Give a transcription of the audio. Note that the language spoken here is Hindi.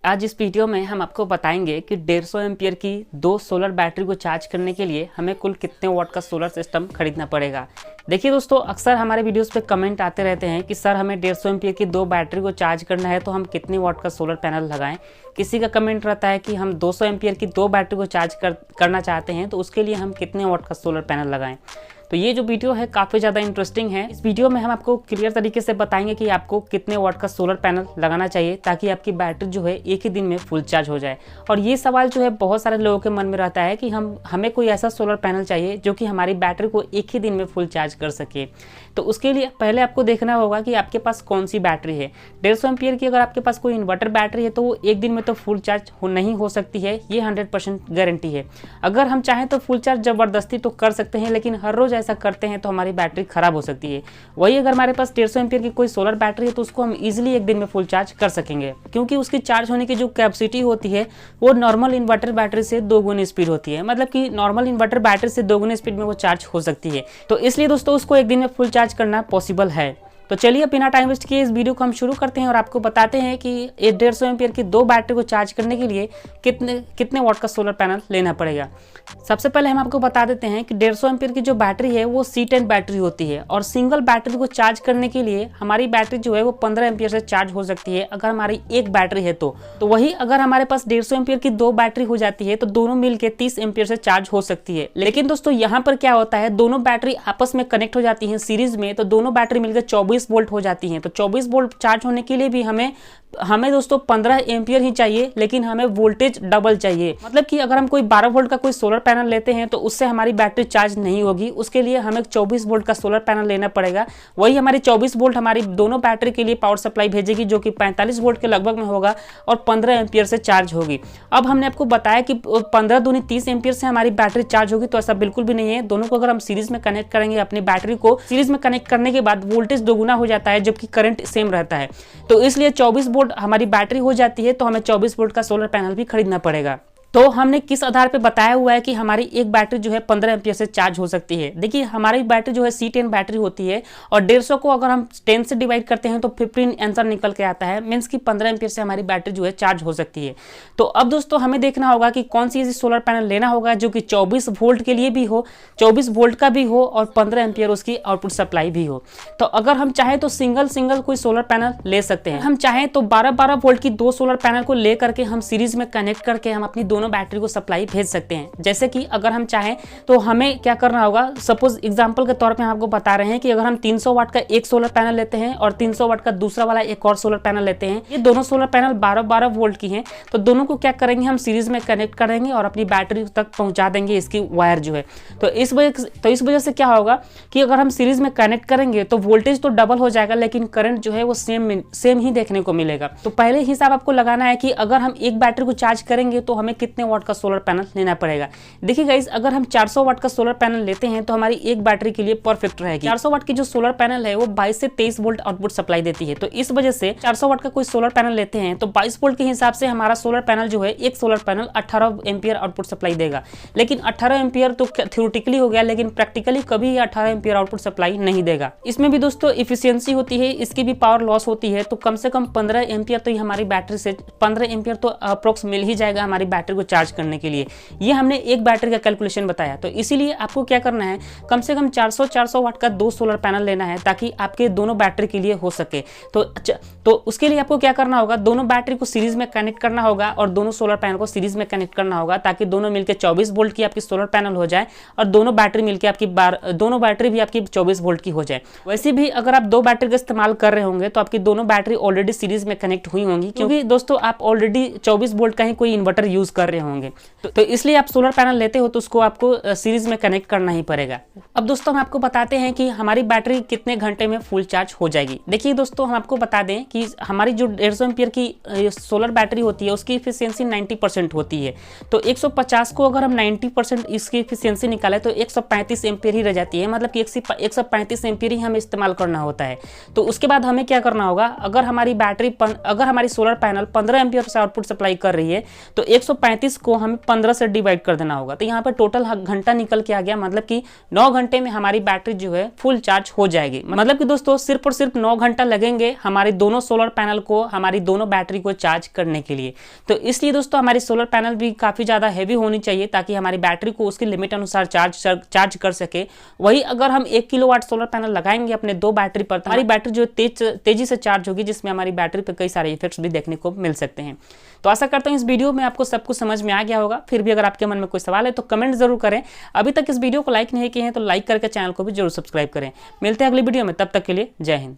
आज इस वीडियो में हम आपको बताएंगे कि 150 एम्पियर की दो सोलर बैटरी को चार्ज करने के लिए हमें कुल कितने वाट का सोलर सिस्टम खरीदना पड़ेगा। देखिए दोस्तों, अक्सर हमारे वीडियोस पे कमेंट आते रहते हैं कि सर हमें 150 एम्पियर की दो बैटरी को चार्ज करना है तो हम कितने वाट का सोलर पैनल लगाएं। किसी का कमेंट रहता है कि हम 200 एम्पियर की दो बैटरी को चार्ज करना चाहते हैं तो उसके लिए हम कितने वाट का सोलर पैनल लगाएं। तो ये जो वीडियो है काफ़ी ज़्यादा इंटरेस्टिंग है। इस वीडियो में हम आपको क्लियर तरीके से बताएंगे कि आपको कितने वाट का सोलर पैनल लगाना चाहिए ताकि आपकी बैटरी जो है एक ही दिन में फुल चार्ज हो जाए। और ये सवाल जो है बहुत सारे लोगों के मन में रहता है कि हमें कोई ऐसा सोलर पैनल चाहिए जो कि हमारी बैटरी को एक ही दिन में फुल चार्ज कर सके। तो उसके लिए पहले आपको देखना होगा कि आपके पास कौन सी बैटरी है। 150 एम्पियर की अगर आपके पास कोई इन्वर्टर बैटरी है तो वो एक दिन में तो फुल चार्ज नहीं हो सकती है, ये 100% गारंटी है। अगर हम चाहें तो फुल चार्ज ज़बरदस्ती तो कर सकते हैं, लेकिन हर रोज़ ऐसा करते हैं तो हमारी बैटरी खराब हो सकती है। वही अगर हमारे पास 150 एम्पियर की कोई सोलर बैटरी है तो उसको हम इजीली एक दिन में फुल चार्ज कर सकेंगे, क्योंकि उसकी चार्ज होने की जो कैपेसिटी होती है वो नॉर्मल इन्वर्टर बैटरी से 2 गुनी स्पीड होती है। मतलब कि नॉर्मल इन्वर्टर बैटरी से 2 गुनी स्पीड में वो चार्ज हो सकती है। तो इसलिए दोस्तों उसको एक दिन में फुल चार्ज करना पॉसिबल है। तो चलिए बिना टाइम वेस्ट किए इस वीडियो को हम शुरू करते हैं और आपको बताते हैं कि 150 एम्पियर की दो बैटरी को चार्ज करने के लिए कितने वाट का सोलर पैनल लेना पड़ेगा। सबसे पहले हम आपको बता देते हैं कि 150 एम्पियर की जो बैटरी है वो C10 बैटरी होती है और सिंगल बैटरी को चार्ज करने के लिए हमारी बैटरी जो है वो 15 एम्पियर से चार्ज हो सकती है अगर हमारी एक बैटरी है तो वही अगर हमारे पास 150 एम्पियर की दो बैटरी हो जाती है तो दोनों मिलकर 30 एम्पियर से चार्ज हो सकती है। लेकिन दोस्तों यहाँ पर क्या होता है, दोनों बैटरी आपस में कनेक्ट हो जाती है सीरीज में, तो दोनों बैटरी मिलकर 24 वोल्ट हो जाती हैं। तो 24 वोल्ट चार्ज होने के लिए भी हमें दोस्तों 15 एम्पियर ही चाहिए, लेकिन हमें वोल्टेज डबल चाहिए। मतलब कि अगर हम कोई 12 वोल्ट का कोई सोलर पैनल लेते हैं तो उससे हमारी बैटरी चार्ज नहीं होगी, उसके लिए हमें 24 वोल्ट का सोलर पैनल लेना पड़ेगा। वही हमारी 24 वोल्ट हमारी दोनों बैटरी के लिए पावर सप्लाई भेजेगी जो कि 45 वोल्ट के लगभग में होगा और 15 एम्पियर से चार्ज होगी। अब हमने आपको बताया कि 15 दूनी 30 एम्पियर से हमारी बैटरी चार्ज होगी, तो ऐसा बिल्कुल भी नहीं है। दोनों को अगर हम सीरीज में कनेक्ट करेंगे, अपनी बैटरी को सीरीज में कनेक्ट करने के बाद वोल्टेज दोगुना हो जाता है जबकि करंट सेम रहता है। तो इसलिए 24 वोल्ट हमारी बैटरी हो जाती है तो हमें 24 वोल्ट का सोलर पैनल भी खरीदना पड़ेगा। तो हमने किस आधार पे बताया हुआ है कि हमारी एक बैटरी जो है 15 एम्पियर से चार्ज हो सकती है। देखिए हमारी बैटरी जो है C10 बैटरी होती है और 150 को अगर हम 10 से डिवाइड करते हैं तो 15 आंसर निकल के आता है, मीन्स कि 15 एम्पियर से हमारी बैटरी जो है चार्ज हो सकती है। तो अब दोस्तों हमें देखना होगा कि कौन सी ऐसी सोलर पैनल लेना होगा जो कि 24 वोल्ट के लिए भी हो, 24 वोल्ट का भी हो और 15 एम्पियर उसकी आउटपुट सप्लाई भी हो। तो अगर हम चाहें तो सिंगल कोई सोलर पैनल ले सकते हैं। हम चाहें तो 12 वोल्ट की दो सोलर पैनल को ले करके हम सीरीज में कनेक्ट करके हम अपनी दोनों बैटरी को सप्लाई भेज सकते हैं। जैसे कि अगर हम चाहें तो हमें क्या करना होगा, सपोज एग्जांपल के तौर पे हम आपको बता रहे हैं कि अगर हम 300 वाट का एक सोलर पैनल लेते हैं और 300 वाट का दूसरा वाला एक और सोलर पैनल लेते हैं, ये दोनों सोलर पैनल 12 वोल्ट की हैं, तो दोनों को क्या करेंगे, हम सीरीज में कनेक्ट करेंगे और अपनी बैटरी तक पहुंचा देंगे इसकी वायर जो है। तो इस वजह से क्या होगा कि अगर हम सीरीज में कनेक्ट करेंगे तो वोल्टेज तो डबल हो जाएगा, लेकिन करंट जो है वो सेम ही देखने को मिलेगा। तो पहले हिसाब आपको लगाना है कि अगर हम एक बैटरी को चार्ज करेंगे तो हमें कितने वाट का सोलर पैनल लेना पड़ेगा। देखिए गाइस, अगर हम 400 वाट का सोलर पैनल लेते हैं तो हमारी एक बैटरी के लिए परफेक्ट रहेगी। 400 वाट की जो सोलर पैनल है वो 22 से 23 वोल्ट आउटपुट सप्लाई देती है। तो इस वजह से 400 वाट का कोई सोलर पैनल लेते हैं तो 22 वोल्ट के हिसाब से हमारा सोलर पैनल जो है, एक solar panel 18 ampere output supply देगा। लेकिन 18 एम्पियर तो थ्योरेटिकली हो गया, लेकिन प्रैक्टिकली कभी 18 एम्पियर आउटपुट सप्लाई नहीं देगा। इसमें भी दोस्तों इफिशियंसी होती है, इसकी भी पावर लॉस होती है। तो कम से कम 15 एम्पियर तो हमारी बैटरी से 15 एम्पियर तो अप्रोक्स मिल ही जाएगा हमारी बैटरी को चार्ज करने के लिए। ये हमने एक बैटरी का कैलकुलेशन बताया। तो इसीलिए आपको क्या करना है, कम से कम 400 वाट का दो सोलर पैनल लेना है ताकि आपके दोनों बैटरी के लिए हो सके। तो उसके लिए आपको क्या करना होगा, दोनों बैटरी को सीरीज में कनेक्ट करना होगा और दोनों सोलर पैनल को सीरीज में कनेक्ट करना होगा ताकि दोनों मिलकर 24 वोल्ट की आपकी सोलर पैनल हो जाए और दोनों बैटरी मिलकर दोनों बैटरी भी आपकी 24 वोल्ट की हो जाए। वैसे भी अगर आप दो बैटरी का इस्तेमाल कर रहे होंगे तो आपकी दोनों बैटरी ऑलरेडी सीरीज में कनेक्ट हुई होंगी, क्योंकि दोस्तों आप ऑलरेडी 24 वोल्ट का ही कोई इन्वर्टर यूज कर रहे होंगे। तो इसलिए आप सोलर पैनल लेते हो तो उसको आपको सीरीज में कनेक्ट करना ही पड़ेगा। अब दोस्तों हम आपको बताते हैं कि हमारी बैटरी कितने घंटे में फुल चार्ज हो जाएगी। देखिए दोस्तों, हम आपको बता दें कि हमारी जो 150 एम्पियर की सोलर बैटरी होती है उसकी इफिशियंसी 90% होती है। तो 150 को अगर हम 90% इसकी इफिशियंसी निकालें तो 135 एम्पियर ही रह जाती है। मतलब कि 135 एम्पियर ही हमें इस्तेमाल करना होता है। तो उसके बाद हमें क्या करना होगा, अगर हमारी सोलर पैनल 15 एम्पियर से आउटपुट सप्लाई कर रही है तो 135 35 को हमें 15 से डिवाइड कर देना होगा। तो यहाँ पर टोटल घंटा निकल के आ गया, मतलब कि 9 घंटे में हमारी बैटरी जो है फुल चार्ज हो जाएगी। मतलब कि दोस्तों सिर्फ और सिर्फ 9 घंटा लगेंगे हमारे दोनों सोलर पैनल को, हमारी दोनों बैटरी को चार्ज करने के लिए। तो इसलिए दोस्तों हमारी सोलर पैनल भी काफ़ी ज़्यादा हैवी होनी चाहिए ताकि हमारी बैटरी को उसकी लिमिट अनुसार चार्ज कर सके। वही अगर हम 1 किलोवाट सोलर पैनल लगाएंगे अपने 2 बैटरी पर, तो हमारी बैटरी जो तेजी से चार्ज होगी, जिसमें हमारी बैटरी पर कई सारे इफेक्ट्स भी देखने को मिल सकते हैं। तो आशा करता हूँ इस वीडियो में आपको सब कुछ समझ में आ गया होगा। फिर भी अगर आपके मन में कोई सवाल है तो कमेंट जरूर करें। अभी तक इस वीडियो को लाइक नहीं किए हैं तो लाइक करके चैनल को भी जरूर सब्सक्राइब करें। मिलते हैं अगली वीडियो में, तब तक के लिए जय हिंद।